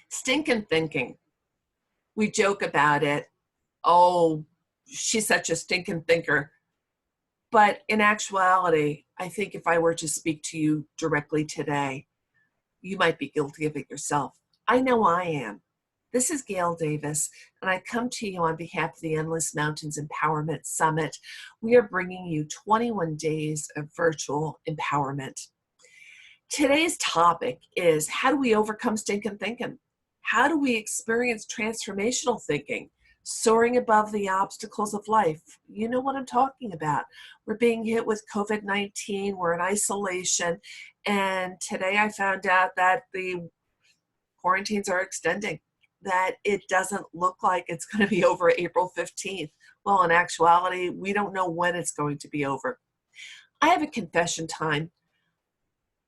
Stinkin Thinking. We joke about it. Oh, she's such a stinking thinker. But in actuality, I think if I were to speak to you directly today, you might be guilty of it yourself. I know I am. This is Gail Davis, and I come to you on behalf of the Endless Mountains Empowerment Summit. We are bringing you 21 days of virtual empowerment. Today's topic is, how do we overcome stinking thinking? How do we experience transformational thinking, soaring above the obstacles of life? You know what I'm talking about. We're being hit with COVID-19, we're in isolation, and today I found out that the quarantines are extending, that it doesn't look like it's going to be over April 15th. Well, in actuality, we don't know when it's going to be over. I have a confession time.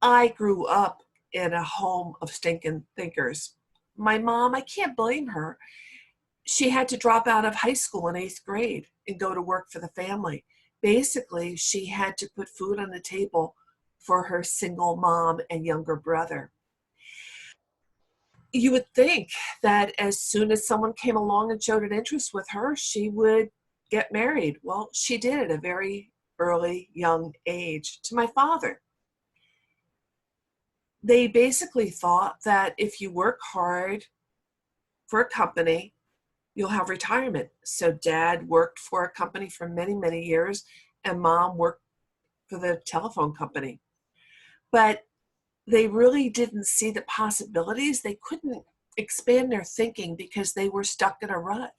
I grew up in a home of stinking thinkers. My mom, I can't blame her. She had to drop out of high school in 8th grade and go to work for the family. Basically, she had to put food on the table for her single mom and younger brother. You would think that as soon as someone came along and showed an interest with her, she would get married. Well, she did at a very early, young age to my father. They basically thought that if you work hard for a company, you'll have retirement. So dad worked for a company for many, many years, and mom worked for the telephone company. But they really didn't see the possibilities. They couldn't expand their thinking because they were stuck in a rut.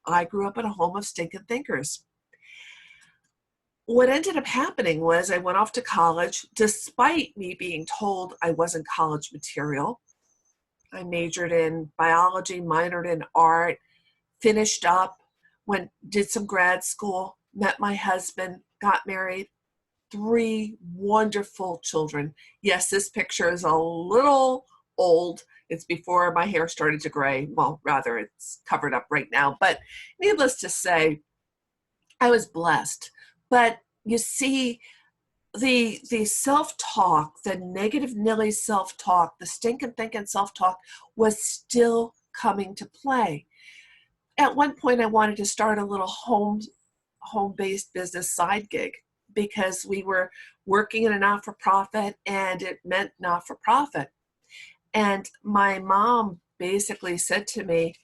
I grew up in a home of stinking thinkers. What ended up happening was I went off to college, despite me being told I wasn't college material. I majored in biology, minored in art, finished up, did some grad school, met my husband, got married, 3 wonderful children. Yes, this picture is a little old. It's before my hair started to gray. Well, rather, it's covered up right now. But needless to say, I was blessed. But you see, the self-talk, the negative Nellie self-talk, the stinking thinking self-talk was still coming to play. At one point, I wanted to start a little home-based business side gig because we were working in a not-for-profit and it meant not-for-profit. And my mom basically said to me,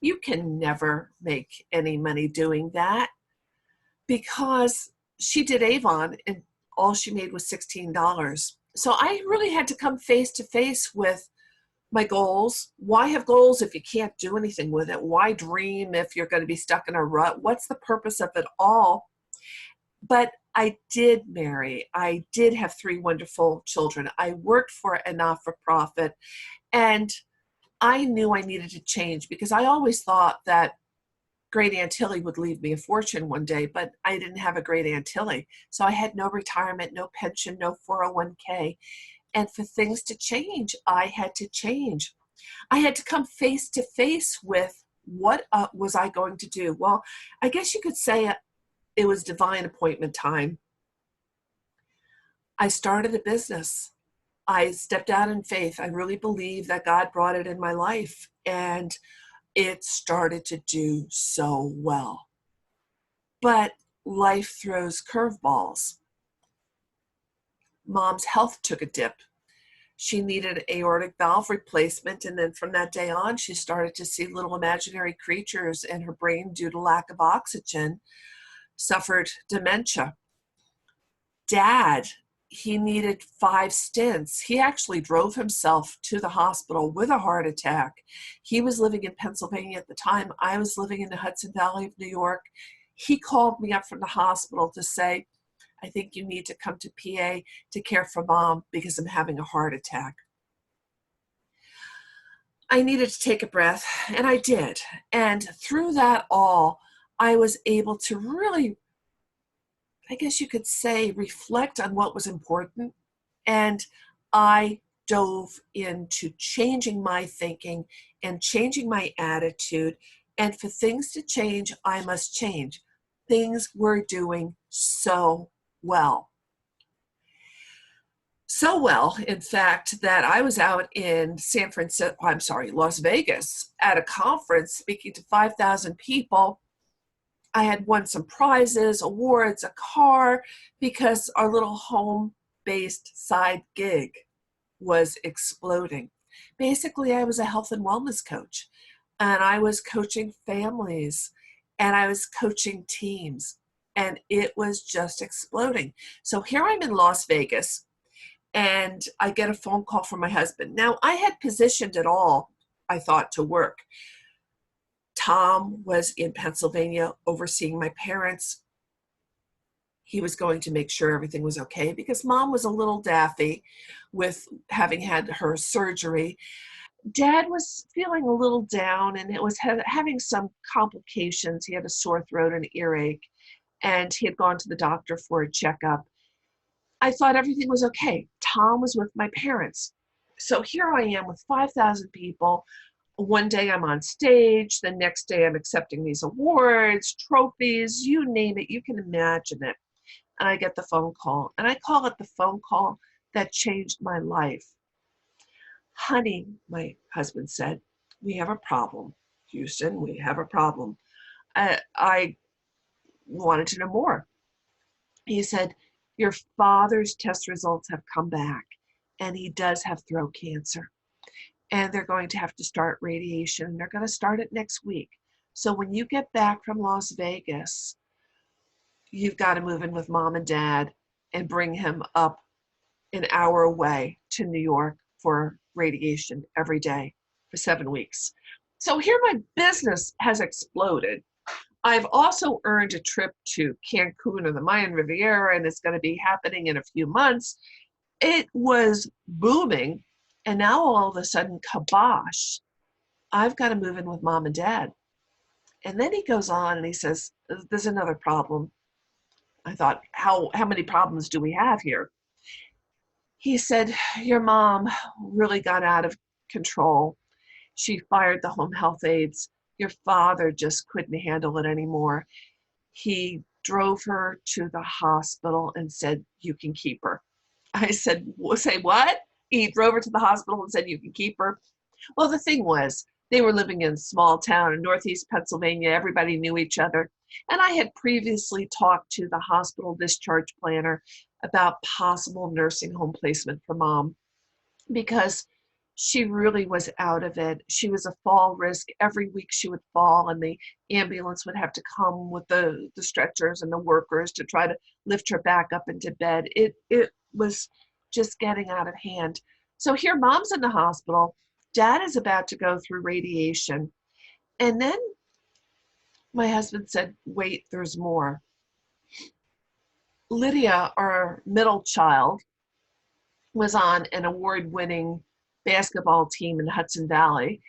you can never make any money doing that, because she did Avon and all she made was $16. So I really had to come face to face with my goals. Why have goals if you can't do anything with it? Why dream if you're going to be stuck in a rut? What's the purpose of it all? But I did marry. I did have 3 wonderful children. I worked for a not-for-profit, and I knew I needed to change because I always thought that great Aunt Tilly would leave me a fortune one day, but I didn't have a great Aunt Tilly. So I had no retirement, no pension, no 401k. And for things to change, I had to change. I had to come face to face with what was I going to do? Well, I guess you could say it was divine appointment time. I started a business. I stepped out in faith. I really believe that God brought it in my life, and it started to do so well. But life throws curveballs. Mom's health took a dip. She needed aortic valve replacement, and then from that day on, she started to see little imaginary creatures in her brain due to lack of oxygen, suffered dementia. Dad, he needed 5 stints. He actually drove himself to the hospital with a heart attack. He was living in Pennsylvania at the time. I was living in the Hudson Valley of New York. He called me up from the hospital to say, I think you need to come to PA to care for Mom because I'm having a heart attack. I needed to take a breath, and I did. And through that all, I was able to really, I guess you could say, reflect on what was important. And I dove into changing my thinking and changing my attitude. And for things to change, I must change. Things were doing so well. So well, in fact, that I was out in Las Vegas at a conference speaking to 5,000 people. I had won some prizes, awards, a car, because our little home-based side gig was exploding. Basically, I was a health and wellness coach, and I was coaching families, and I was coaching teams, and it was just exploding. So here I'm in Las Vegas, and I get a phone call from my husband. Now, I had positioned it all, I thought, to work. Tom was in Pennsylvania overseeing my parents. He was going to make sure everything was okay because mom was a little daffy with having had her surgery. Dad was feeling a little down and it was having some complications. He had a sore throat and earache, and he had gone to the doctor for a checkup. I thought everything was okay. Tom was with my parents. So here I am with 5,000 people. One day I'm on stage, the next day I'm accepting these awards, trophies, you name it, you can imagine it. And I get the phone call, and I call it the phone call that changed my life. Honey, my husband said, we have a problem. Houston, we have a problem. I wanted to know more. He said, your father's test results have come back, and he does have throat cancer. And they're going to have to start radiation. They're going to start it next week. So when you get back from Las Vegas, you've got to move in with mom and dad and bring him up an hour away to New York for radiation every day for 7 weeks. So here my business has exploded. I've also earned a trip to Cancun or the Mayan Riviera, and it's going to be happening in a few months. It was booming. And now all of a sudden, kabosh, I've got to move in with mom and dad. And then he goes on and he says, there's another problem. I thought, how many problems do we have here? He said, your mom really got out of control. She fired the home health aides. Your father just couldn't handle it anymore. He drove her to the hospital and said, you can keep her. I said, say what? He drove her to the hospital and said, you can keep her. Well, the thing was, they were living in a small town in Northeast Pennsylvania. Everybody knew each other. And I had previously talked to the hospital discharge planner about possible nursing home placement for mom because she really was out of it. She was a fall risk. Every week she would fall and the ambulance would have to come with the stretchers and the workers to try to lift her back up into bed. It was just getting out of hand. So here mom's in the hospital. Dad is about to go through radiation. And then my husband said, wait, there's more. Lydia, our middle child, was on an award-winning basketball team in Hudson Valley.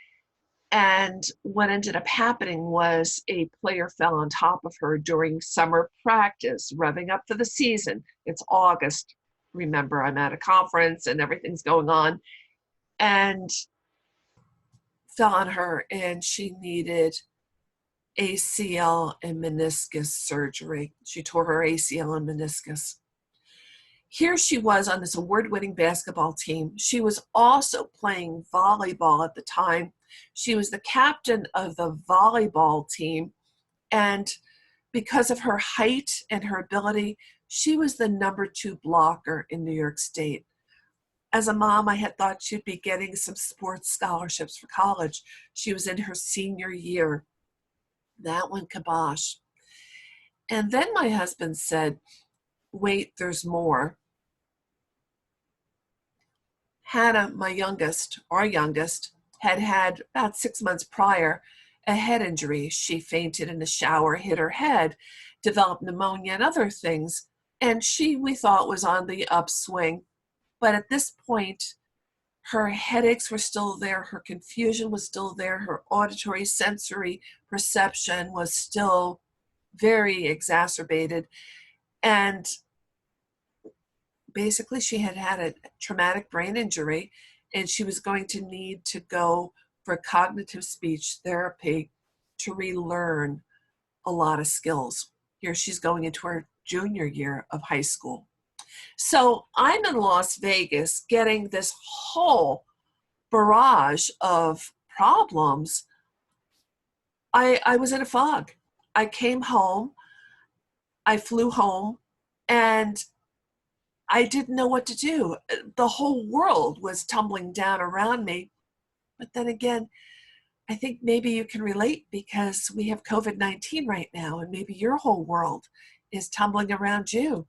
And what ended up happening was a player fell on top of her during summer practice, revving up for the season. It's August. Remember, I'm at a conference and everything's going on. And fell on her, and she needed ACL and meniscus surgery. She tore her ACL and meniscus. Here she was on this award-winning basketball team. She was also playing volleyball at the time. She was the captain of the volleyball team, and because of her height and her ability, she was the #2 blocker in New York State. As a mom, I had thought she'd be getting some sports scholarships for college. She was in her senior year. That went kibosh. And then my husband said, wait, there's more. Hannah, my youngest, our youngest, had about 6 months prior a head injury. She fainted in the shower, hit her head, developed pneumonia and other things. And she, we thought, was on the upswing. But at this point, her headaches were still there, her confusion was still there, her auditory sensory perception was still very exacerbated. And basically she had had a traumatic brain injury, and she was going to need to go for cognitive speech therapy to relearn a lot of skills. Here she's going into her junior year of high school. So I'm in Las Vegas getting this whole barrage of problems. I was in a fog. I came home, I flew home, and I didn't know what to do. The whole world was tumbling down around me. But then again, I think maybe you can relate because we have COVID-19 right now, and maybe your whole world is tumbling around you.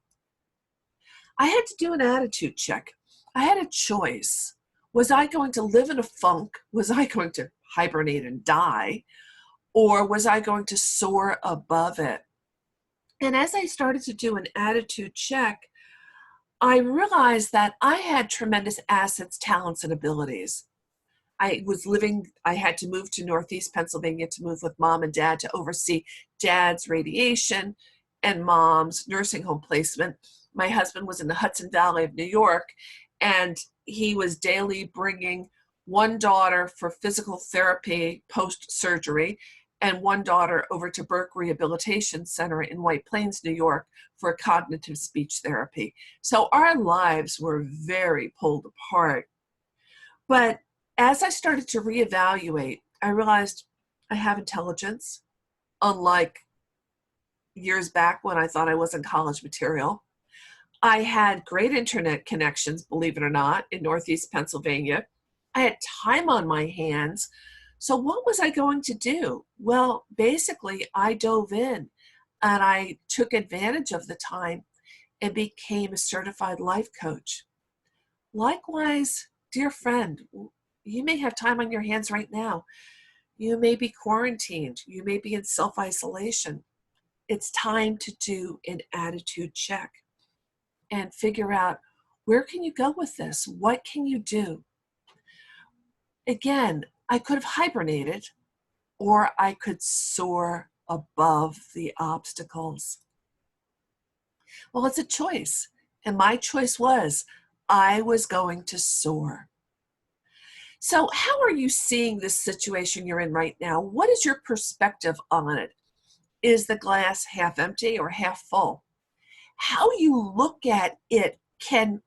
I had to do an attitude check. I had a choice. Was I going to live in a funk? Was I going to hibernate and die? Or was I going to soar above it? And as I started to do an attitude check, I realized that I had tremendous assets, talents, and abilities. I had to move to Northeast Pennsylvania to move with mom and dad to oversee dad's radiation and mom's nursing home placement. My husband was in the Hudson Valley of New York, and he was daily bringing one daughter for physical therapy post-surgery and one daughter over to Burke Rehabilitation Center in White Plains, New York for cognitive speech therapy. So our lives were very pulled apart. But as I started to reevaluate, I realized I have intelligence, unlike years back when I thought I wasn't college material. I had great internet connections, believe it or not, in Northeast Pennsylvania. I had time on my hands. So what was I going to do? Well, basically, I dove in and I took advantage of the time and became a certified life coach. Likewise, dear friend, you may have time on your hands right now. You may be quarantined. You may be in self-isolation. It's time to do an attitude check and figure out, where can you go with this? What can you do? Again, I could have hibernated, or I could soar above the obstacles. Well, it's a choice. And my choice was I was going to soar. So how are you seeing this situation you're in right now? What is your perspective on it? Is the glass half empty or half full? How you look at it can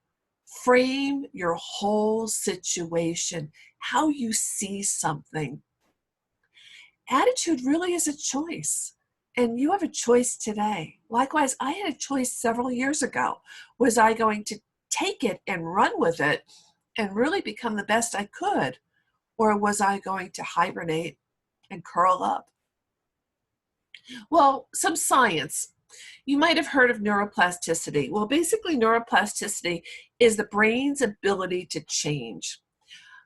frame your whole situation, how you see something. Attitude really is a choice, and you have a choice today. Likewise, I had a choice several years ago. Was I going to take it and run with it and really become the best I could, or was I going to hibernate and curl up? Well, some science. You might have heard of neuroplasticity. Well, basically, neuroplasticity is the brain's ability to change.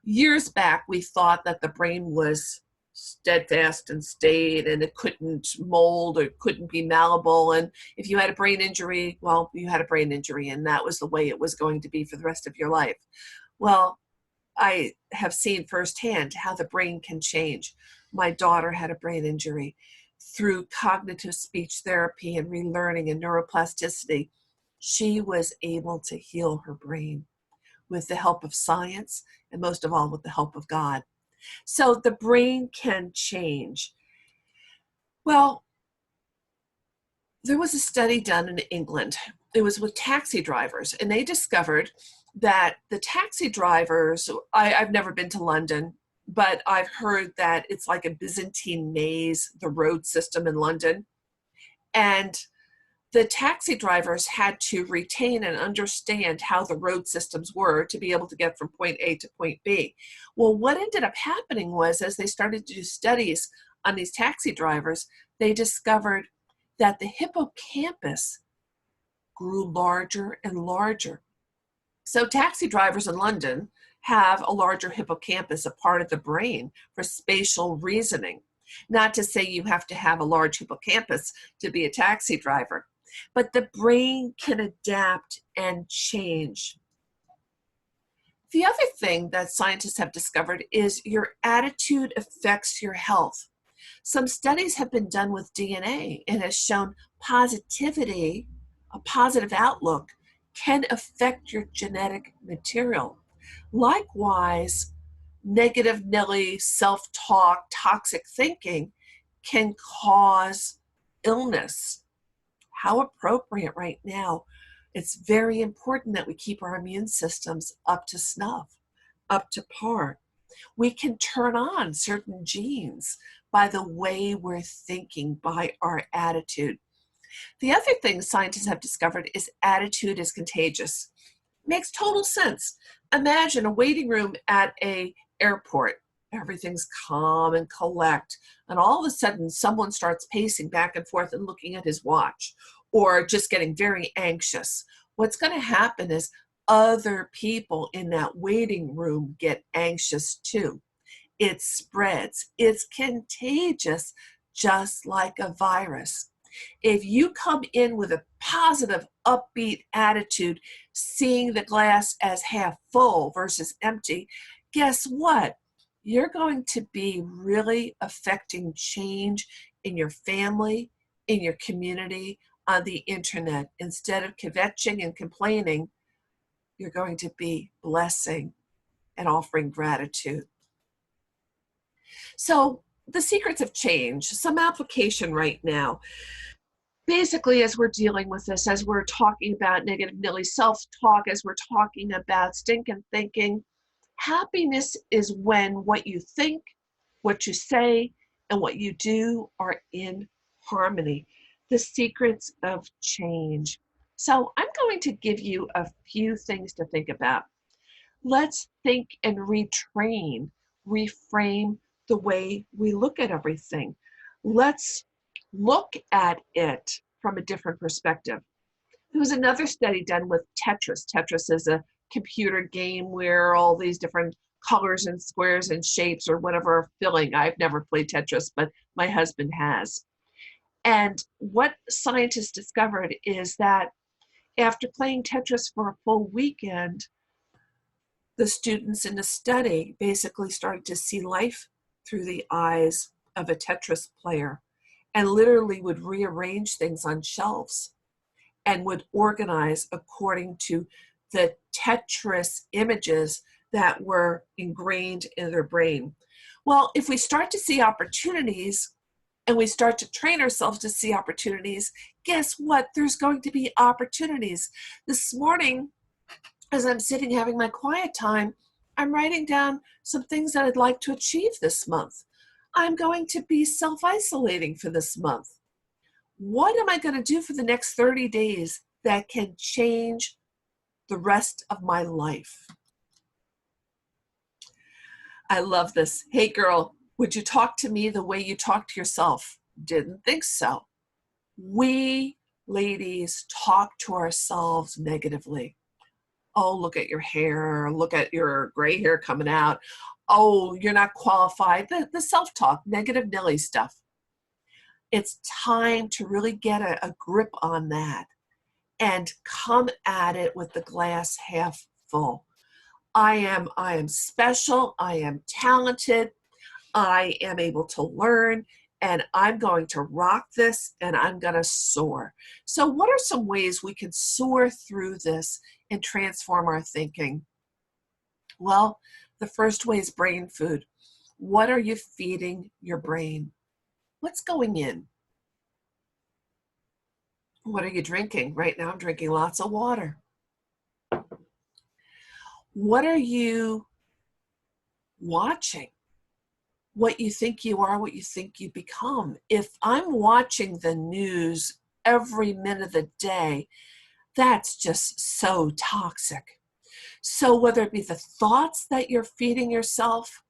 Years back, we thought that the brain was steadfast and stayed, and it couldn't mold or couldn't be malleable. And if you had a brain injury, well, you had a brain injury, and that was the way it was going to be for the rest of your life. Well, I have seen firsthand how the brain can change. My daughter had a brain injury. Through cognitive speech therapy and relearning and neuroplasticity, she was able to heal her brain with the help of science and most of all with the help of God. So the brain can change. Well, there was a study done in England. It was with taxi drivers, and they discovered that the taxi drivers, I've never been to London, but I've heard that it's like a Byzantine maze, the road system in London. And the taxi drivers had to retain and understand how the road systems were to be able to get from point A to point B. Well, what ended up happening was, as they started to do studies on these taxi drivers, they discovered that the hippocampus grew larger and larger. So taxi drivers in London have a larger hippocampus, a part of the brain for spatial reasoning. Not to say you have to have a large hippocampus to be a taxi driver, but the brain can adapt and change. The other thing that scientists have discovered is your attitude affects your health. Some studies have been done with DNA and has shown positivity, a positive outlook, can affect your genetic material. Likewise, negative Nellie self-talk, toxic thinking can cause illness. How appropriate right now It's very important that we keep our immune systems up to snuff, up to par. We can turn on certain genes by the way we're thinking, by our attitude. The other thing scientists have discovered is attitude is contagious. Makes total sense. Imagine a waiting room at an airport. Everything's calm and collect, and all of a sudden someone starts pacing back and forth and looking at his watch, or just getting very anxious. What's going to happen is other people in that waiting room get anxious too. It spreads. It's contagious, just like a virus. If you come in with a positive, upbeat attitude, seeing the glass as half full versus empty, guess what? You're going to be really affecting change in your family, in your community, on the internet. Instead of kvetching and complaining, you're going to be blessing and offering gratitude. So, the secrets of change, some application right now. Basically, as we're dealing with this, as we're talking about negative Nellie self-talk, as we're talking about stinking thinking, happiness is when what you think, what you say, and what you do are in harmony. The secrets of change. So I'm going to give you a few things to think about. Let's think and retrain, reframe the way we look at everything. Let's look at it from a different perspective. There was another study done with Tetris. Tetris is a computer game where all these different colors and squares and shapes or whatever are filling. I've never played Tetris, but my husband has. And what scientists discovered is that after playing Tetris for a full weekend, the students in the study basically started to see life through the eyes of a Tetris player and literally would rearrange things on shelves and would organize according to the Tetris images that were ingrained in their brain. Well, if we start to see opportunities and we start to train ourselves to see opportunities, guess what? There's going to be opportunities. This morning, as I'm sitting having my quiet time, I'm writing down some things that I'd like to achieve this month. I'm going to be self-isolating for this month. What am I going to do for the next 30 days that can change the rest of my life? I love this. Hey girl, would you talk to me the way you talk to yourself? Didn't think so. We ladies talk to ourselves negatively. Oh, look at your hair, look at your gray hair coming out. Oh, you're not qualified. The self-talk, negative Nellie stuff. It's time to really get a grip on that and come at it with the glass half full. I am special, I am talented, I am able to learn, and I'm going to rock this and I'm going to soar. So what are some ways we can soar through this and transform our thinking? Well, the first way is brain food. What are you feeding your brain? What's going in? What are you drinking? Right now I'm drinking lots of water. What are you watching? What you think you are, what you think you become. If I'm watching the news every minute of the day, that's just so toxic. So whether it be the thoughts that you're feeding yourself,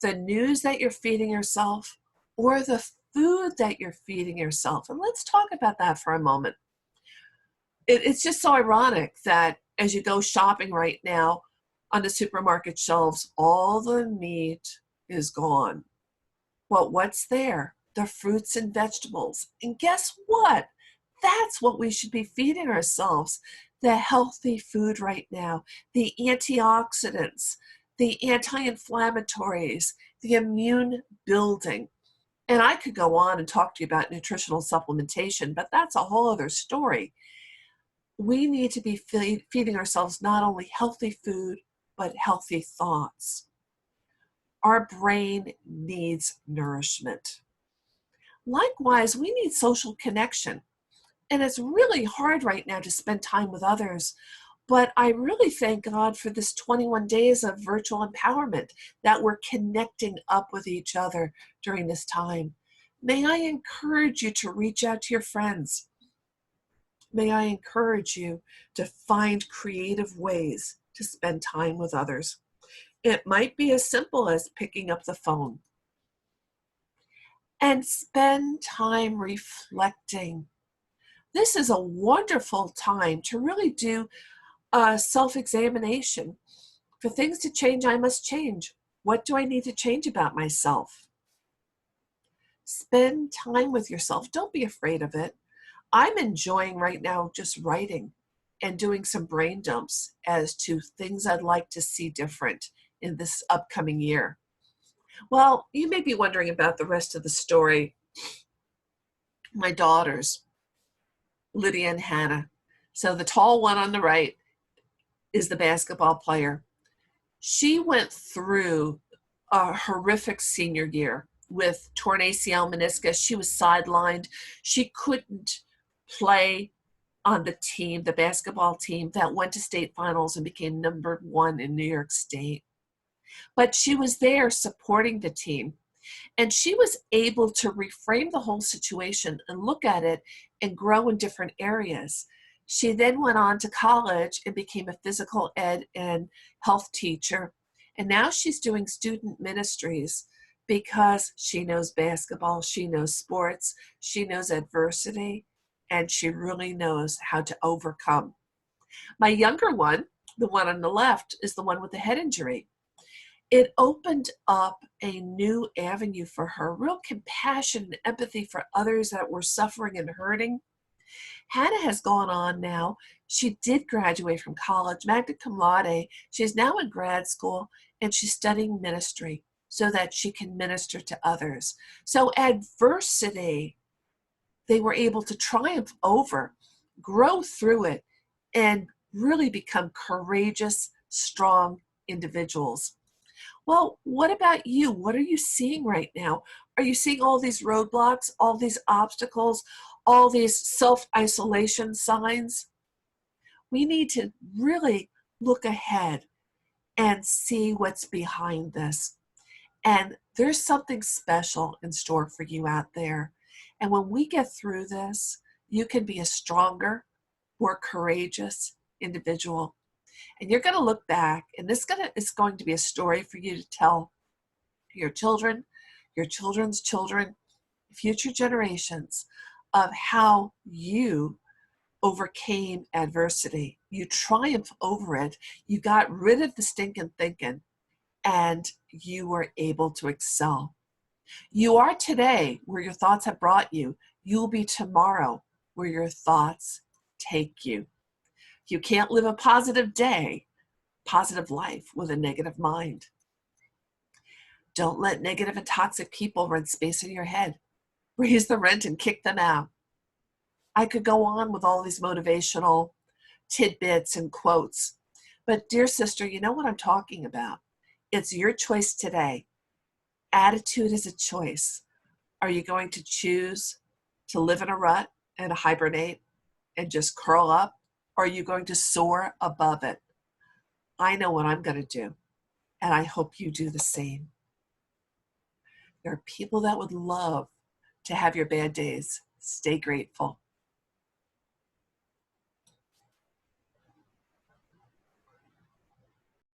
the news that you're feeding yourself, or the food that you're feeding yourself. And let's talk about that for a moment. It's just so ironic that as you go shopping right now on the supermarket shelves, all the meat is gone. Well, what's there? The fruits and vegetables. And guess what? That's what we should be feeding ourselves. The healthy food right now, the antioxidants, the anti-inflammatories, the immune building. And I could go on and talk to you about nutritional supplementation, but that's a whole other story. We need to be feeding ourselves not only healthy food, but healthy thoughts. Our brain needs nourishment. Likewise, we need social connection. And it's really hard right now to spend time with others. But I really thank God for this 21 days of virtual empowerment, that we're connecting up with each other during this time. May I encourage you to reach out to your friends. May I encourage you to find creative ways to spend time with others. It might be as simple as picking up the phone and spend time reflecting. This is a wonderful time to really do a self-examination. For things to change, I must change. What do I need to change about myself? Spend time with yourself. Don't be afraid of it. I'm enjoying right now just writing and doing some brain dumps as to things I'd like to see different in this upcoming year. Well, you may be wondering about the rest of the story. My daughters, Lydia and Hannah. So the tall one on the right is the basketball player. She went through a horrific senior year with torn ACL meniscus. She was sidelined. She couldn't play on the team, the basketball team that went to state finals and became #1 in New York State. But she was there supporting the team. And she was able to reframe the whole situation and look at it and grow in different areas. She then went on to college and became a physical ed and health teacher. And now she's doing student ministries because she knows basketball, she knows sports, she knows adversity, and she really knows how to overcome. My younger one, the one on the left, is the one with the head injury. It opened up a new avenue for her, real compassion and empathy for others that were suffering and hurting. Hannah has gone on now. She did graduate from college, magna cum laude. She's now in grad school, and she's studying ministry so that she can minister to others. So adversity, they were able to triumph over, grow through it, and really become courageous, strong individuals. Well, what about you? What are you seeing right now? Are you seeing all these roadblocks, all these obstacles, all these self-isolation signs? We need to really look ahead and see what's behind this. And there's something special in store for you out there. And when we get through this, you can be a stronger, more courageous individual. And you're going to look back, and this is going to be a story for you to tell your children, your children's children, future generations, of how you overcame adversity. You triumphed over it. You got rid of the stinking thinking, and you were able to excel. You are today where your thoughts have brought you. You'll be tomorrow where your thoughts take you. You can't live a positive day, positive life with a negative mind. Don't let negative and toxic people rent space in your head. Raise the rent and kick them out. I could go on with all these motivational tidbits and quotes, but dear sister, you know what I'm talking about. It's your choice today. Attitude is a choice. Are you going to choose to live in a rut and hibernate and just curl up? Or are you going to soar above it? I know what I'm going to do, and I hope you do the same. There are people that would love to have your bad days. Stay grateful.